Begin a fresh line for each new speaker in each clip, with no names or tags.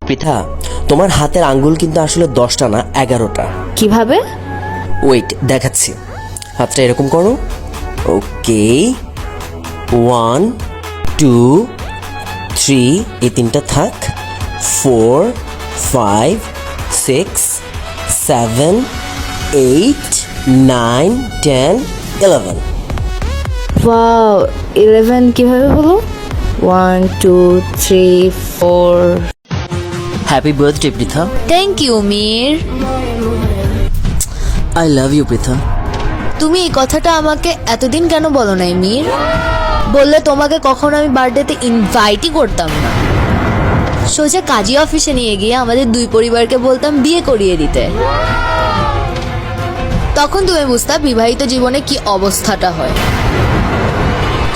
পৃথা, তোমার হাতের আঙ্গুল কিন্তু আসলে 10টা না 11টা।
কিভাবে?
ওয়েট, দেখাচ্ছি। হাতটা এরকম করো। ওকে, 1 2 3, এই 3টা থাক। 4 5 6 7 8 9 10 11।
ওয়াও, 11 কিভাবে হলো? 1 2 3 4।
Happy birthday Pritha.
Thank you Mir.
I love you Pritha.
তুমি এই কথাটা আমাকে এতদিন কেন বলো নাই মীর? বললে তোমাকে কখনো আমি বার্থডেতে ইনভাইটই করতাম না। সোজা কাজী অফিসে নিয়ে গিয়ে আমাদের দুই পরিবারকে বলতাম বিয়ে করিয়ে দিতে। তখন তুমি বুঝতা বিবাহিত জীবনে কি অবস্থাটা হয়।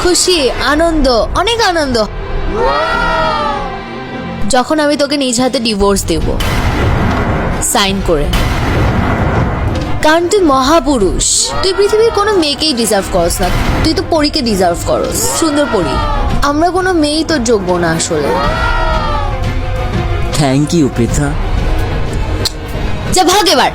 খুশি, আনন্দ, অনেক আনন্দ। যখন আমি তোকে নিজ হাতে ডিভোর্স দেব সাইন করে, কারণ তুই মহাপুরুষ। তুই পৃথিবীর কোনো মেয়েকেই ডিজার্ভ করস না, তুই তো পরীকে ডিজার্ভ করস, সুন্দর পরী। আমরা কোনো মেয়েই তোর যোগ্য না আসলে।
Thank you Pritha.
যা ভাগ এবার।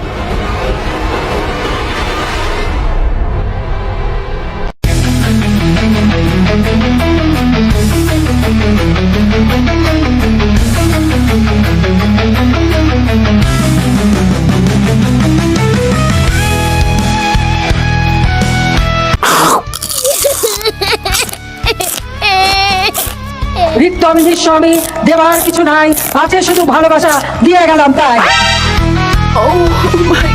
রিক্ত আমি নিঃস্ব, আমি দেওয়ার কিছু নাই, আছে শুধু ভালোবাসা, দিয়ে গেলাম তাই।
Oh my